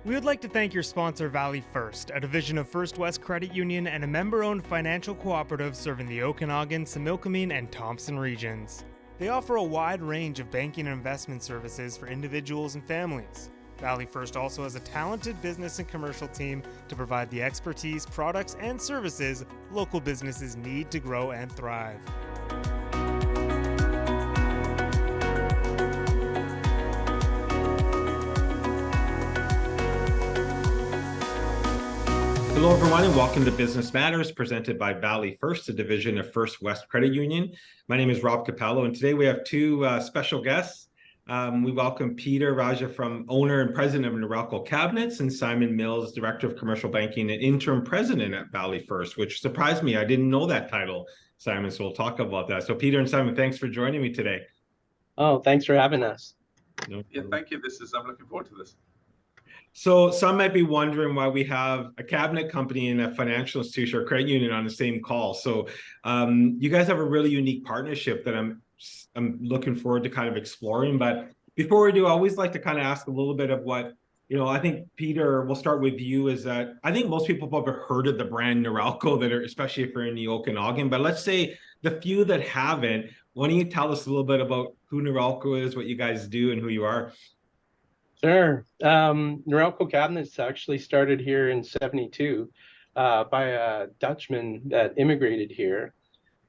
We would like to thank your sponsor, Valley First, a division of First West Credit Union and a member-owned financial cooperative serving the Okanagan, Similkameen, and Thompson regions. They offer a wide range of banking and investment services for individuals and families. Valley First also has a talented business and commercial team to provide the expertise, products, and services local businesses need to grow and thrive. Hello, everyone, and welcome to Business Matters, presented by Valley First, a division of First West Credit Union. My name is Rob Capello, and today we have two special guests. We welcome Peter Raja, owner and president of Norelco Cabinets, and Simon Mills, director of commercial banking and interim president at Valley First, which surprised me. I didn't know that title, Simon, so we'll talk about that. So Peter and Simon, thanks for joining me today. Oh, thanks for having us. Yeah, thank you. I'm looking forward to this. So some might be wondering why we have a cabinet company and a financial institution or credit union on the same call. So you guys have a really unique partnership that I'm looking forward to kind of exploring. But before we do, I always like to kind of ask a little bit of what, I think, Peter, we'll start with you, is that I think most people have heard of the brand Norelco, especially if you're in the Okanagan. But let's say the few that haven't, why don't you tell us a little bit about who Norelco is, what you guys do, and who you are? Sure. Norelco Cabinets actually started here in '72 by a Dutchman that immigrated here.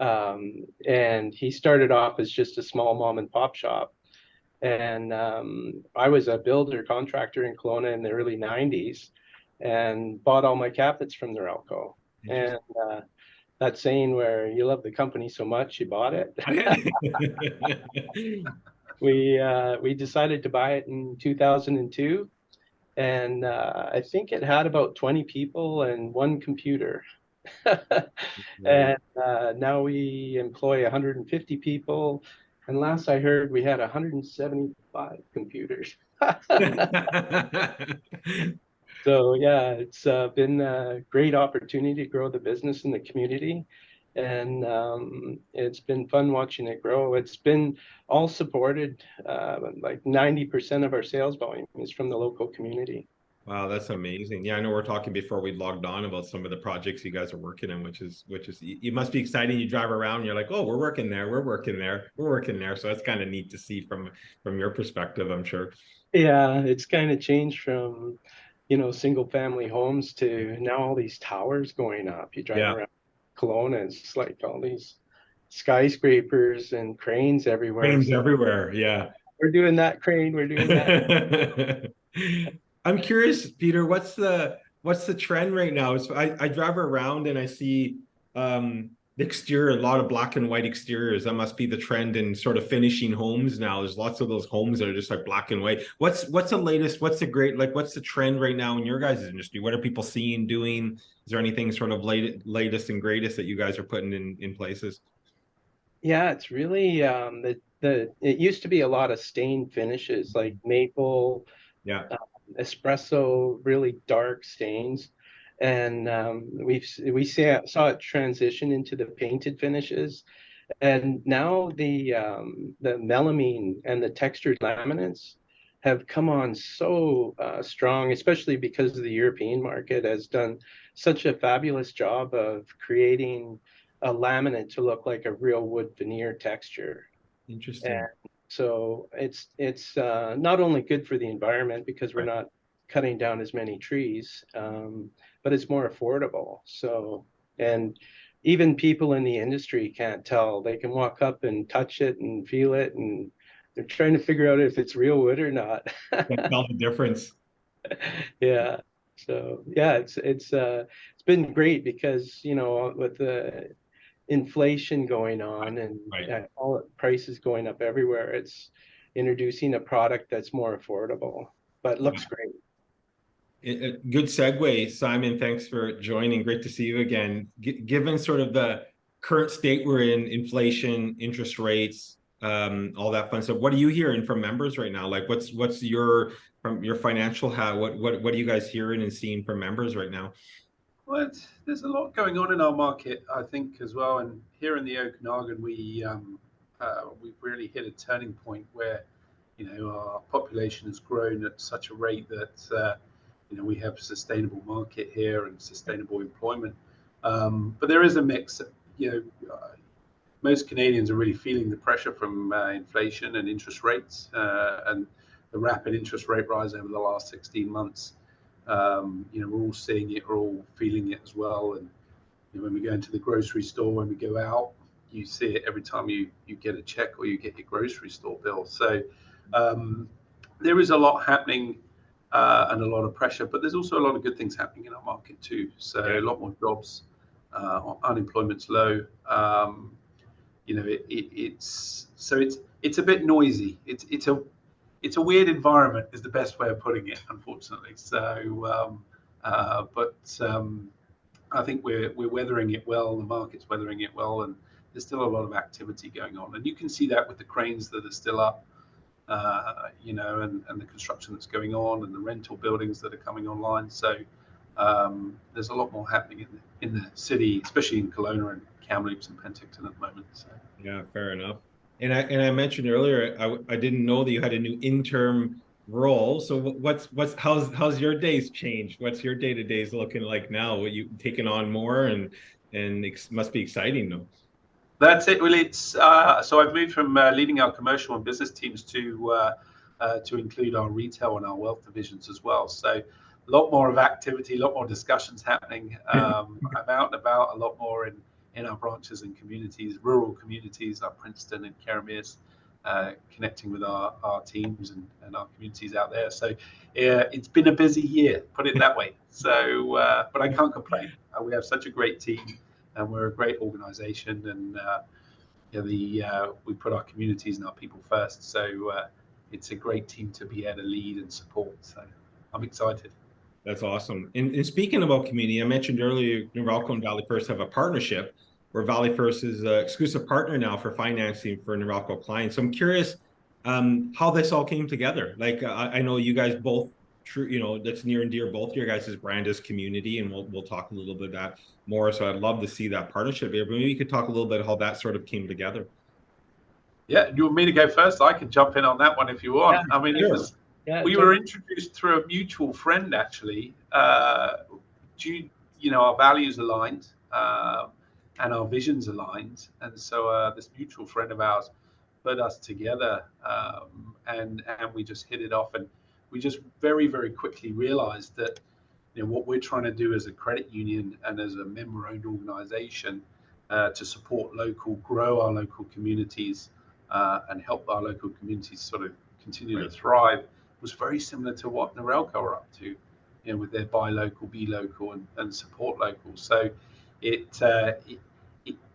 And he started off as just a small mom and pop shop. And I was a builder contractor in Kelowna in the early 90s and bought all my cabinets from Norelco. And that saying where you love the company so much, you bought it. We decided to buy it in 2002, and I think it had about 20 people and one computer. And now we employ 150 people, and last I heard we had 175 computers. So yeah, it's been a great opportunity to grow the business in the community. And it's been fun watching it grow. It's been all supported. Like 90% of our sales volume is from the local community. Wow, that's amazing. Yeah, I know we're talking before we logged on about some of the projects you guys are working in, which is it must be exciting. You drive around and you're like, oh, we're working there, we're working there, we're working there. So it's kind of neat to see from your perspective, I'm sure. Yeah, it's kind of changed from, single family homes to now all these towers going up. You drive around Kelowna, it's like all these skyscrapers and cranes everywhere. Cranes everywhere, yeah. We're doing that crane, we're doing that. I'm curious, Peter, what's the trend right now? I drive around and I see the exterior, a lot of black and white exteriors. That must be the trend in sort of finishing homes now. There's lots of those homes that are just like black and white. What's the latest? What's the trend right now in your guys' industry? What are people seeing, doing? Is there anything sort of latest and greatest that you guys are putting in places? Yeah, it's really it used to be a lot of stained finishes like maple, espresso, really dark stains. And saw it transition into the painted finishes, and now the melamine and the textured laminates have come on so strong, especially because the European market has done such a fabulous job of creating a laminate to look like a real wood veneer texture. Interesting. And so it's not only good for the environment because we're not cutting down as many trees, but it's more affordable. So, and even people in the industry can't tell. They can walk up and touch it and feel it, and they're trying to figure out if it's real wood or not. Can't tell the difference. Yeah. So yeah, it's been great because with the inflation going on and all prices going up everywhere, it's introducing a product that's more affordable but looks great. Good segue, Simon. Thanks for joining. Great to see you again. Given sort of the current state we're in, inflation, interest rates, all that fun stuff, what are you hearing from members right now? Like, what's from your financial hat? What are you guys hearing and seeing from members right now? Well, there's a lot going on in our market, I think, as well. And here in the Okanagan, we've really hit a turning point where, our population has grown at such a rate that we have a sustainable market here and sustainable employment. But there is a mix. Most Canadians are really feeling the pressure from inflation and interest rates, and the rapid interest rate rise over the last 16 months. We're all seeing it, we're all feeling it as well. And when we go into the grocery store, when we go out, you see it every time you get a check or you get your grocery store bill. So there is a lot happening and a lot of pressure, but there's also a lot of good things happening in our market too. So a lot more jobs, unemployment's low. It's a bit noisy. It's a weird environment is the best way of putting it, unfortunately. So, I think we're weathering it well. The market's weathering it well, and there's still a lot of activity going on. And you can see that with the cranes that are still up, and the construction that's going on, and the rental buildings that are coming online. So there's a lot more happening in the city, especially in Kelowna and Kamloops and Penticton at the moment. So. Yeah, fair enough. And I mentioned earlier, I didn't know that you had a new interim role. So how's your days changed? What's your day-to-days looking like now? What you taking on more and must be exciting though. That's it. Well, it's so I've moved from leading our commercial and business teams to include our retail and our wealth divisions as well. So a lot more of activity, a lot more discussions happening. I'm out and about a lot more in our branches and communities, rural communities, our Princeton and Carameers, connecting with our teams and our communities out there. So it's been a busy year, put it that way. So, but I can't complain. We have such a great team, and we're a great organization, and we put our communities and our people first. So it's a great team to be able to lead and support. So I'm excited. That's awesome. And speaking about community, I mentioned earlier, Norelco and Valley First have a partnership where Valley First is an exclusive partner now for financing for Norelco clients. So I'm curious how this all came together. Like I know you guys both, that's near and dear. Both your guys' brand is community, and we'll talk a little bit about that more. So I'd love to see that partnership here. But maybe you could talk a little bit how that sort of came together. Yeah, you want me to go first? I can jump in on that one if you want. Yeah, I mean, sure. We were introduced through a mutual friend, actually. Our values aligned and our visions aligned, and so this mutual friend of ours put us together, and we just hit it off, and we just very, very quickly realized that what we're trying to do as a credit union and as a member-owned organization to support grow our local communities and help our local communities sort of continue to thrive was very similar to what Norelco are up to, with their buy local, be local, and support local. So it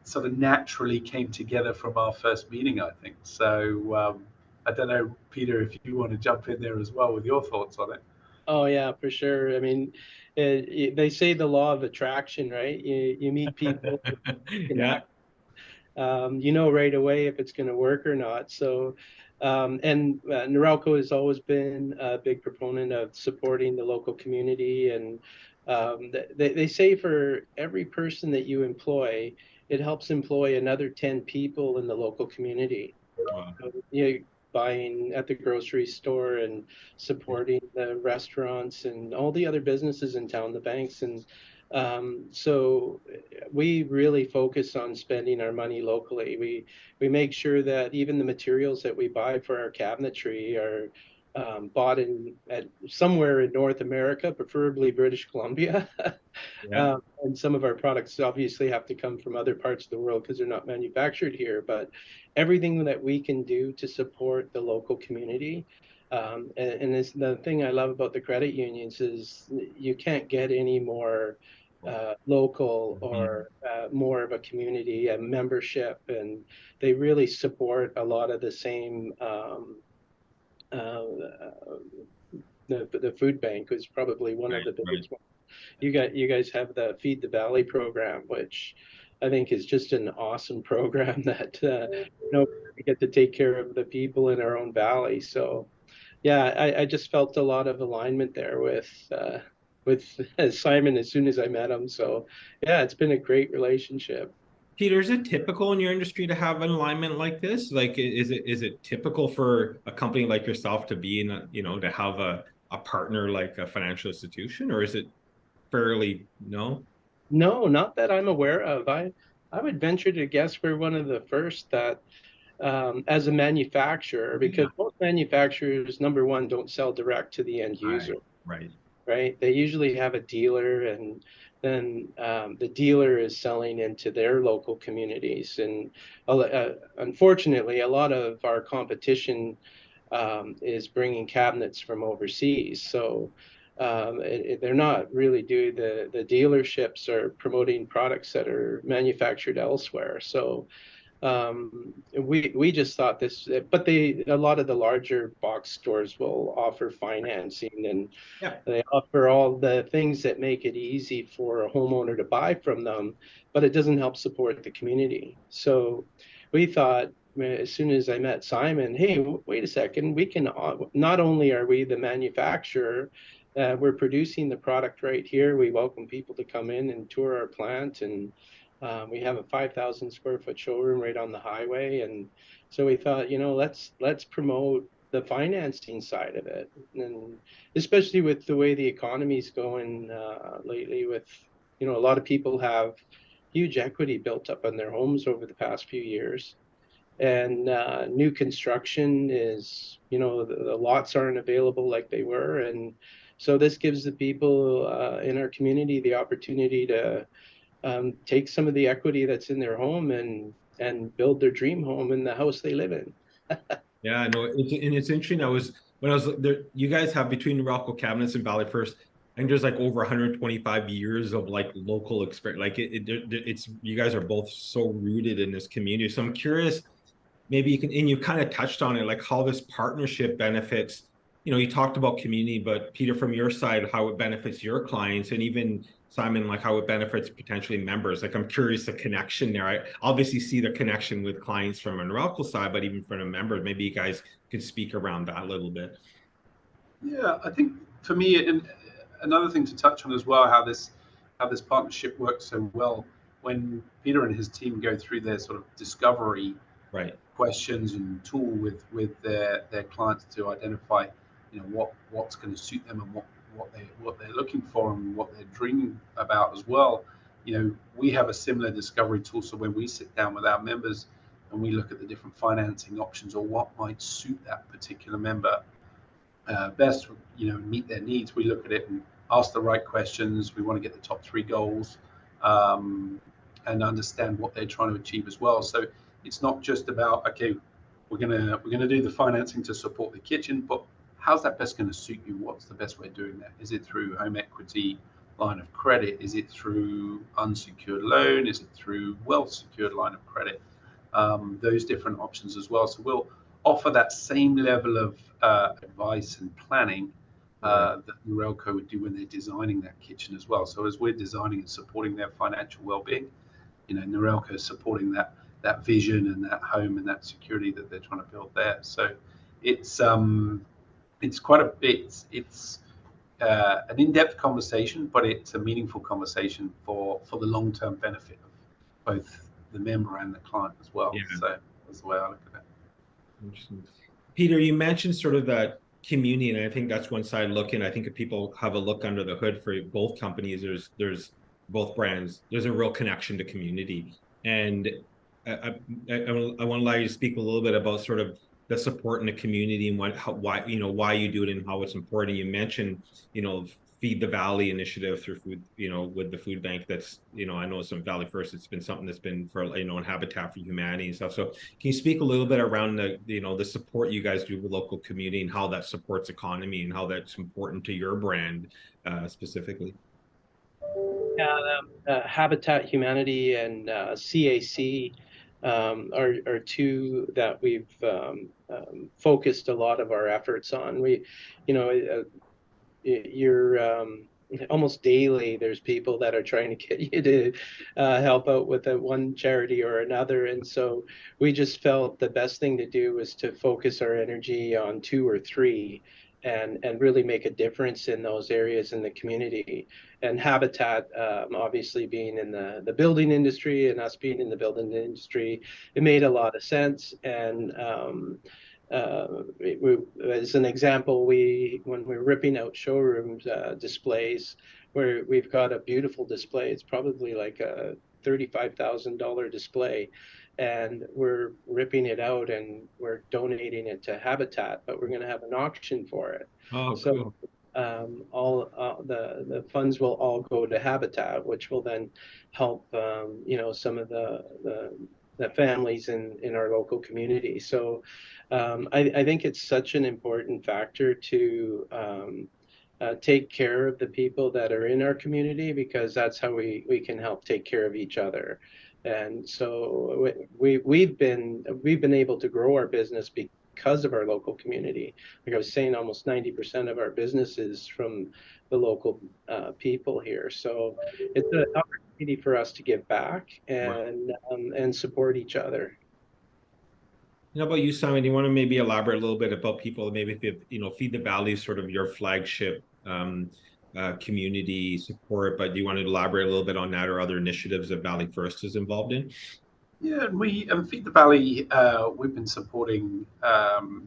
sort of naturally came together from our first meeting, I think. So I don't know, Peter, if you want to jump in there as well with your thoughts on it. Oh yeah, for sure. I mean, they say the law of attraction, right? You meet people, Yeah. Right away if it's going to work or not. So, and Norelco has always been a big proponent of supporting the local community. And they say for every person that you employ, it helps employ another 10 people in the local community. Wow. Buying at the grocery store and supporting the restaurants and all the other businesses in town, the banks. And so we really focus on spending our money locally. We make sure that even the materials that we buy for our cabinetry are bought somewhere in North America, preferably British Columbia. Yeah. And some of our products obviously have to come from other parts of the world because they're not manufactured here. But everything that we can do to support the local community. And the thing I love about the credit unions is you can't get any more local or more of a community membership, and they really support a lot of the same. The food bank is probably one of the biggest ones. You guys have the Feed the Valley program, which I think is just an awesome program that we get to take care of the people in our own valley. So yeah, I just felt a lot of alignment there with Simon as soon as I met him. So yeah, it's been a great relationship. Peter, is it typical in your industry to have an alignment like this? Like, is it typical for a company like yourself to be in to have a partner like a financial institution, or is it fairly no? No, not that I'm aware of. I would venture to guess we're one of the first that, as a manufacturer, because Yeah. most manufacturers, number one, don't sell direct to the end Right. user, Right. right? They usually have a dealer, and then the dealer is selling into their local communities. And unfortunately, a lot of our competition is bringing cabinets from overseas. So they're not really doing the dealerships are promoting products that are manufactured elsewhere. So we just thought this, but a lot of the larger box stores will offer financing, and Yeah. they offer all the things that make it easy for a homeowner to buy from them, but it doesn't help support the community. So we thought, as soon as I met Simon, hey, wait a second, we can not only are we the manufacturer, we're producing the product right here. We welcome people to come in and tour our plant, and we have a 5,000 square foot showroom right on the highway. And so we thought, let's promote the financing side of it, and especially with the way the economy's going lately. With a lot of people have huge equity built up in their homes over the past few years, and new construction is, the lots aren't available like they were. And so this gives the people in our community the opportunity to take some of the equity that's in their home and build their dream home in the house they live in. Yeah, no, it's interesting. When I was there, you guys have between Norelco Cabinets and Valley First, I think there's like over 125 years of like local experience. Like it's you guys are both so rooted in this community. So I'm curious, maybe you can, and you kind of touched on it, like how this partnership benefits. You talked about community, but Peter, from your side, how it benefits your clients, and even Simon, like how it benefits potentially members. Like I'm curious the connection there. I obviously see the connection with clients from an Norelco side, but even from a member, maybe you guys could speak around that a little bit. Yeah, I think for me, and another thing to touch on as well, how this partnership works so well when Peter and his team go through their sort of discovery Right. questions and tool with their clients to identify, what's going to suit them and what they're looking for and what they're dreaming about as well. We have a similar discovery tool. So when we sit down with our members and we look at the different financing options or what might suit that particular member best, meet their needs, we look at it and ask the right questions. We want to get the top three goals and understand what they're trying to achieve as well. So it's not just about, okay, we're gonna do the financing to support the kitchen, but how's that best going to suit you? What's the best way of doing that? Is it through home equity line of credit? Is it through unsecured loan? Is it through well secured line of credit? Those different options as well. So we'll offer that same level of advice and planning that Norelco would do when they're designing that kitchen as well. So as we're designing and supporting their financial well-being, Norelco is supporting that vision and that home and that security that they're trying to build there. So it's quite a bit. It's an in-depth conversation, but it's a meaningful conversation for the long-term benefit of both the member and the client as well. Yeah. So that's the way I look at it. Interesting. Peter, you mentioned sort of that community, and I think that's one side looking. I think if people have a look under the hood for both companies, there's both brands. There's a real connection to community, and I want to allow you to speak a little bit about sort of the support in the community and why you do it and how it's important. You mentioned Feed the Valley initiative through food, with the food bank. That's I know some Valley First. It's been something that's been for and Habitat for Humanity and stuff. So can you speak a little bit around the support you guys do with local community and how that supports economy and how that's important to your brand specifically? Yeah, Habitat Humanity and CAC are two that we've focused a lot of our efforts on. You're almost daily there's people that are trying to get you to help out with one charity or another, and so we just felt the best thing to do was to focus our energy on two or three and really make a difference in those areas in the community. And Habitat, obviously being in the building industry and us being in the building industry, it made a lot of sense. And As an example, when we're ripping out showrooms displays, where we've got a beautiful display, it's probably like a $35,000 display, and we're ripping it out and we're donating it to Habitat, but we're going to have an auction for it. Oh, So cool. all the funds will all go to Habitat, which will then help some of the families in our local community. So I think it's such an important factor to take care of the people that are in our community, because that's how we can help take care of each other. And so we've been able to grow our business because of our local community. Like I was saying, almost 90% of our business is from the local people here. So it's an opportunity for us to give back and support each other. How about you, Simon? Do you want to maybe elaborate a little bit about people, maybe if Feed the Valley is sort of your flagship community support, but do you want to elaborate a little bit on that or other initiatives that Valley First is involved in? Yeah, we Feed the Valley. We've been supporting the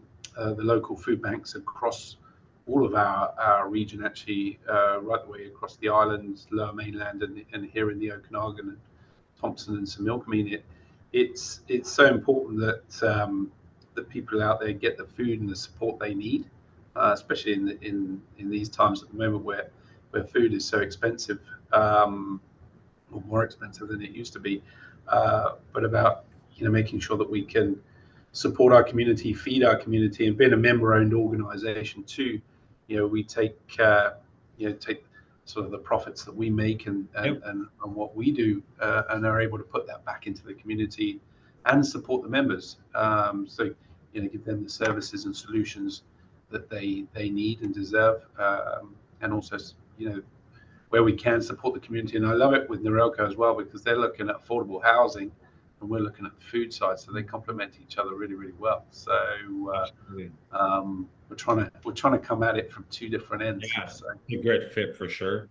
local food banks across all of our region, actually, right the way across the islands, Lower Mainland, and here in the Okanagan, and Thompson and Similkameen. It's so important that the people out there get the food and the support they need, especially in these times at the moment where food is so expensive, or more expensive than it used to be. But about making sure that we can support our community, feed our community, and being a member-owned organisation too. We take sort of the profits that we make and what we do, and are able to put that back into the community and support the members. So give them the services and solutions that they need and deserve, and also where we can support the community. And I love it with Norelco as well, because they're looking at affordable housing and we're looking at the food side, so they complement each other really, really well. So we're trying to come at it from two different ends. Yeah, so. A great fit for sure.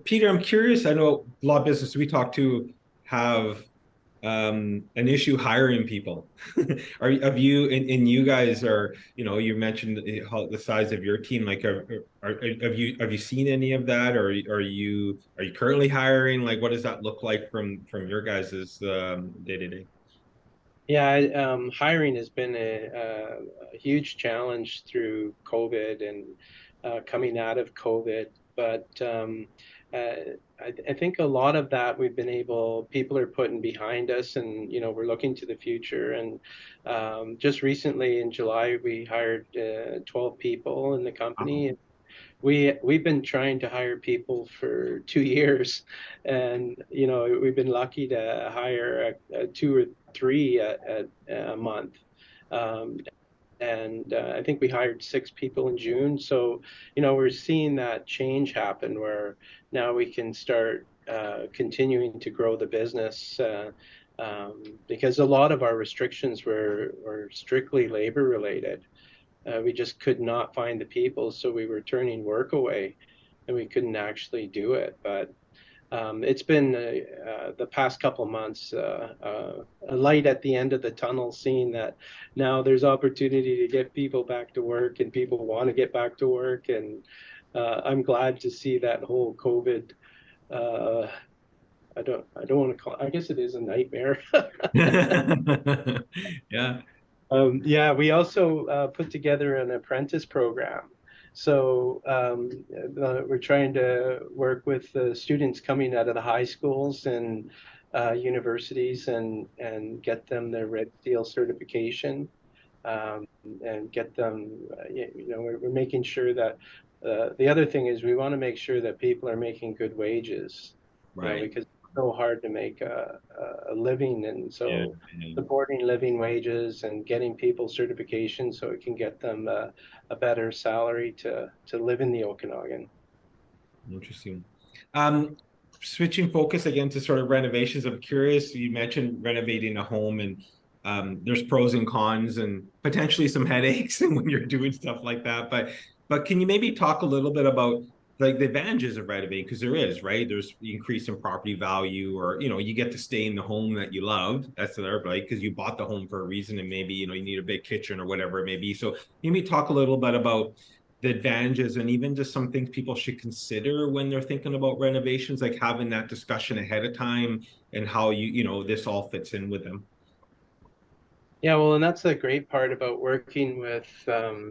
Peter, I'm curious. I know a lot of businesses we talk to have an issue hiring people. Have you and you guys are, you mentioned the size of your team. Like, have you seen any of that, or are you currently hiring? Like, what does that look like from your guys' day to day? Yeah, hiring has been a huge challenge through COVID and coming out of COVID. But I think a lot of that people are putting behind us, and we're looking to the future. And just recently in July, we hired 12 people in the company. Wow. We've been trying to hire people for 2 years, and we've been lucky to hire 2 or 3 a month. And I think we hired 6 people in June. So we're seeing that change happen, where now we can start continuing to grow the business, because a lot of our restrictions were strictly labor related. We just could not find the people, so we were turning work away, and we couldn't actually do it. But it's been the past couple months a light at the end of the tunnel, seeing that now there's opportunity to get people back to work, and people want to get back to work. And I'm glad to see that whole COVID. I don't want to call. I guess it is a nightmare. Yeah. Yeah, we also put together an apprentice program. So we're trying to work with the students coming out of the high schools and universities, and get them their Red Seal certification, and get them, we're making sure that the other thing is we want to make sure that people are making good wages, Right. because it's so hard to make a living. And so supporting living wages and getting people certification so it can get them a better salary to live in the Okanagan. Interesting. Switching focus again to sort of renovations, I'm curious, you mentioned renovating a home, and there's pros and cons and potentially some headaches when you're doing stuff like that. But can you maybe talk a little bit about like the advantages of renovating, because there is, right? There's increase in property value, or you get to stay in the home that you love. That's the other, right? Because you bought the home for a reason, and maybe you need a big kitchen or whatever it may be. So maybe talk a little bit about the advantages and even just some things people should consider when they're thinking about renovations, like having that discussion ahead of time and how this all fits in with them. Yeah, well, and that's the great part about working with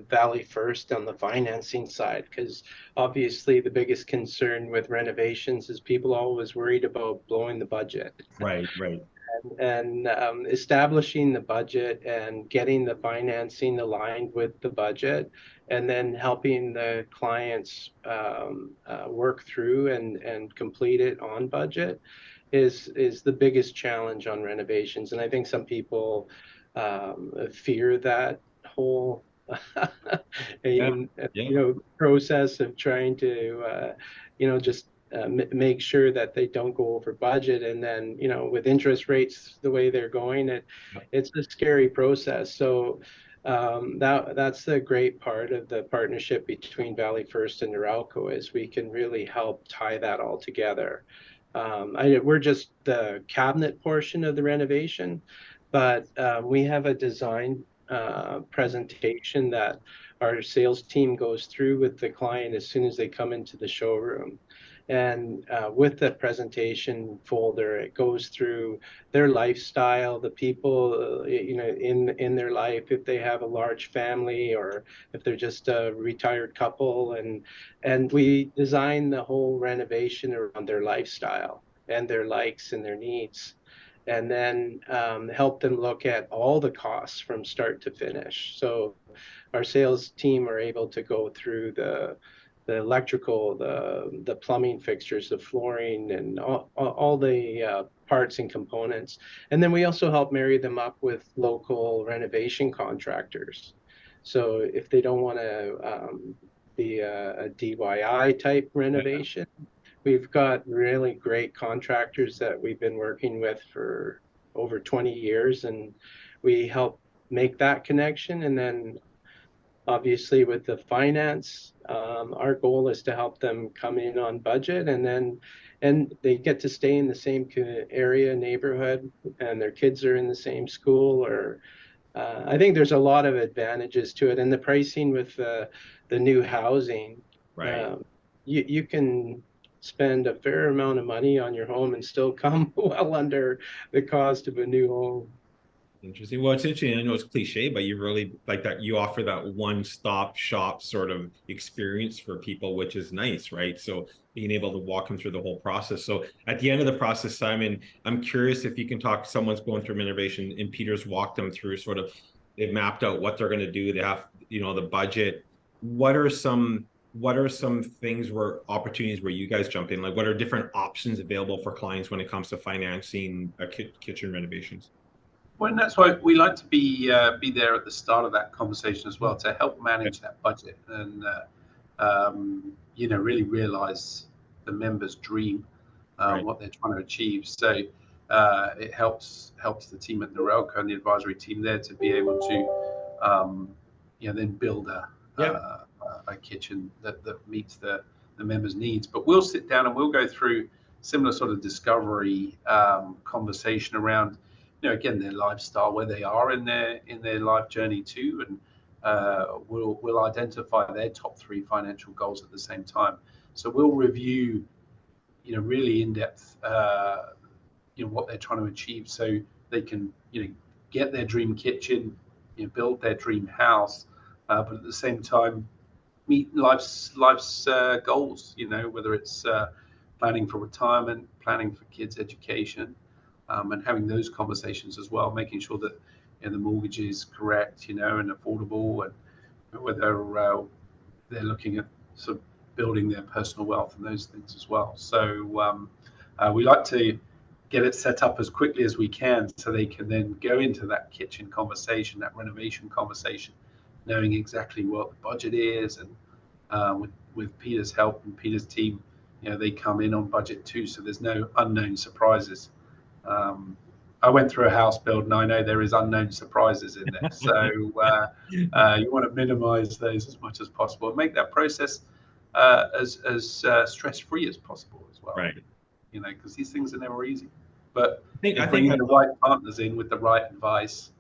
Valley First on the financing side, because obviously the biggest concern with renovations is people always worried about blowing the budget. Right, right. And establishing the budget and getting the financing aligned with the budget, and then helping the clients work through and complete it on budget is the biggest challenge on renovations. And I think some people fear that whole process of trying to just make sure that they don't go over budget. And then with interest rates the way they're going, it's a scary process. So that's the great part of the partnership between Valley First and Norelco, is we can really help tie that all together. We're just the cabinet portion of the renovation, but we have a design presentation that our sales team goes through with the client as soon as they come into the showroom. And with the presentation folder, it goes through their lifestyle, the people, in their life, if they have a large family or if they're just a retired couple, and we design the whole renovation around their lifestyle and their likes and their needs, and then help them look at all the costs from start to finish. So our sales team are able to go through the electrical, the plumbing fixtures, the flooring, and all the parts and components. And then we also help marry them up with local renovation contractors. So if they don't want to be a DIY type renovation, we've got really great contractors that we've been working with for over 20 years, and we help make that connection. And then obviously with the finance, our goal is to help them come in on budget, and they get to stay in the same area, neighborhood, and their kids are in the same school. Or I think there's a lot of advantages to it. And the pricing with the new housing, right? You can spend a fair amount of money on your home and still come well under the cost of a new home. Interesting. Well, it's interesting. I know it's cliche, but you really like that. You offer that one-stop shop sort of experience for people, which is nice, right? So being able to walk them through the whole process. So at the end of the process, Simon, I'm curious if you can talk. Someone's going through renovation, and Peter's walked them through sort of. They've mapped out what they're going to do. They have, the budget. What are some things opportunities where you guys jump in? Like, what are different options available for clients when it comes to financing kitchen renovations? Well, and that's why we like to be there at the start of that conversation as well, to help manage that budget and really realize the member's dream, right. What they're trying to achieve. So it helps the team at Norelco and the advisory team there to be able to then build a kitchen that meets the members' needs. But we'll sit down and we'll go through similar sort of discovery conversation around again, their lifestyle, where they are in their life journey too, and we'll identify their top 3 financial goals at the same time. So we'll review, really in depth, what they're trying to achieve, so they can, get their dream kitchen, build their dream house, but at the same time meet life's goals. Whether it's planning for retirement, planning for kids' education. And having those conversations as well, making sure that the mortgage is correct, and affordable, and whether they're looking at sort of building their personal wealth and those things as well. So we like to get it set up as quickly as we can, so they can then go into that kitchen conversation, that renovation conversation, knowing exactly what the budget is, and with Peter's help and Peter's team, they come in on budget too, so there's no unknown surprises. I went through a house build, and I know there is unknown surprises in there. So you want to minimize those as much as possible and make that process as stress free as possible as well. Right. Because these things are never easy. But I think bringing the right partners in with the right advice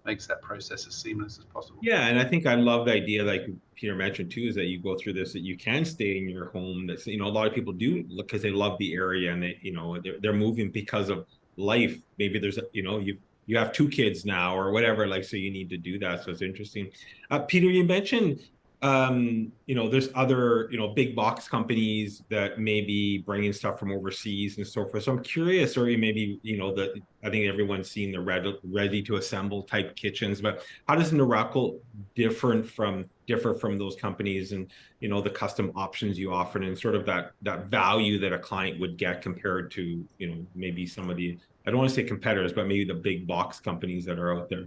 makes that process as seamless as possible. Yeah, and I think I love the idea, like Peter mentioned too, is that you go through this, that you can stay in your home. That's, a lot of people do because they love the area, and they're moving because of life. Maybe there's you have 2 kids now or whatever, like, so you need to do that. So it's interesting. Peter, you mentioned there's other big box companies that may be bringing stuff from overseas and so forth. So I'm curious, or maybe I think everyone's seen the ready to assemble type kitchens, but how does Norelco differ from those companies, and the custom options you offer, and sort of that value that a client would get compared to maybe some of the, I don't want to say competitors, but maybe the big box companies that are out there?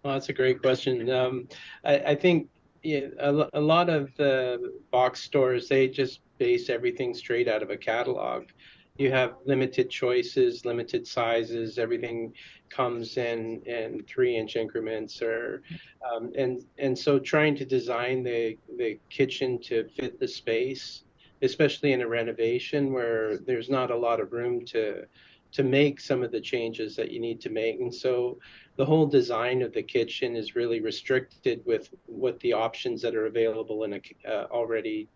Well, that's a great question. I think a lot of the box stores, they just base everything straight out of a catalog. You have limited choices, limited sizes. Everything comes in 3-inch increments, and so trying to design the kitchen to fit the space, especially in a renovation where there's not a lot of room to make some of the changes that you need to make. And so the whole design of the kitchen is really restricted with what the options that are available in a already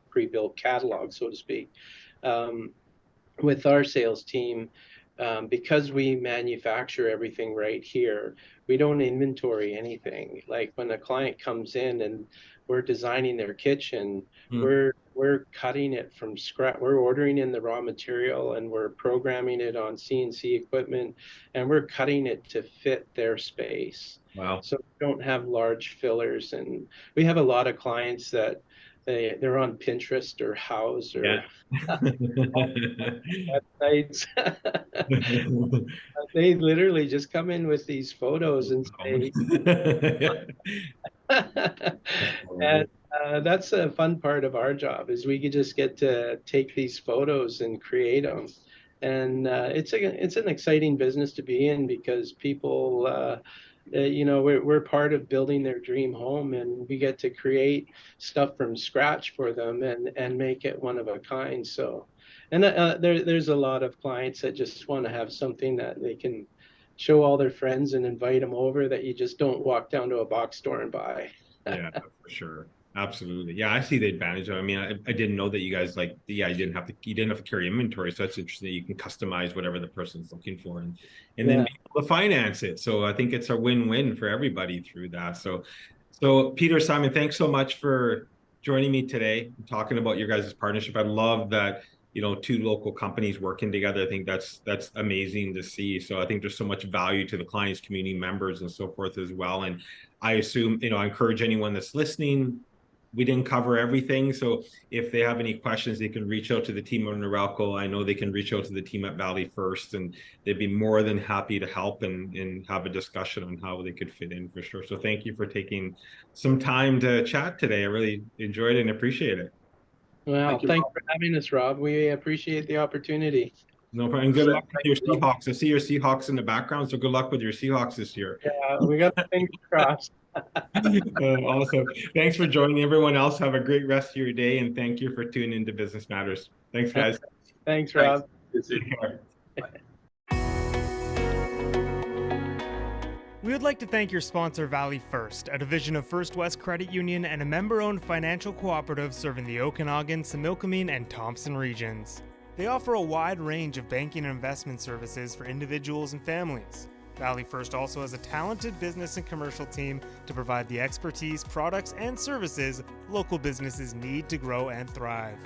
pre-built catalog, so to speak. With our sales team, because we manufacture everything right here, we don't inventory anything. Like when a client comes in and we're designing their kitchen, we're cutting it from scratch. We're ordering in the raw material and we're programming it on CNC equipment, and we're cutting it to fit their space. Wow. So we don't have large fillers, and we have a lot of clients that they're on Pinterest or Houzz or websites. They literally just come in with these photos and say, and that's a fun part of our job, is we could just get to take these photos and create them. And it's an exciting business to be in, because people, we're part of building their dream home, and we get to create stuff from scratch for them and make it one of a kind. So, and there's a lot of clients that just want to have something that they can show all their friends and invite them over, that you just don't walk down to a box store and buy. Yeah, for sure. Absolutely. Yeah, I see the advantage of it. I mean, I didn't know that you guys you didn't have to carry inventory. So that's interesting that you can customize whatever the person's looking for, and then be able to finance it. So I think it's a win-win for everybody through that. So Peter, Simon, thanks so much for joining me today and talking about your guys' partnership. I love that, 2 local companies working together. I think that's amazing to see. So I think there's so much value to the clients, community members, and so forth as well. And I assume, I encourage anyone that's listening, we didn't cover everything. So if they have any questions, they can reach out to the team of Norelco. I know they can reach out to the team at Valley First, and they'd be more than happy to help and have a discussion on how they could fit in, for sure. So thank you for taking some time to chat today. I really enjoyed it and appreciate it. Well, thanks for having us, Rob. We appreciate the opportunity. No problem. And good luck with your Seahawks. I see your Seahawks in the background, so good luck with your Seahawks this year. Yeah, we got the fingers crossed. Awesome. Thanks for joining. Everyone else, have a great rest of your day, and thank you for tuning into Business Matters. Thanks, guys. Thanks, Rob. Thanks. We would like to thank your sponsor, Valley First, a division of First West Credit Union and a member-owned financial cooperative serving the Okanagan, Similkameen, and Thompson regions. They offer a wide range of banking and investment services for individuals and families. Valley First also has a talented business and commercial team to provide the expertise, products, and services local businesses need to grow and thrive.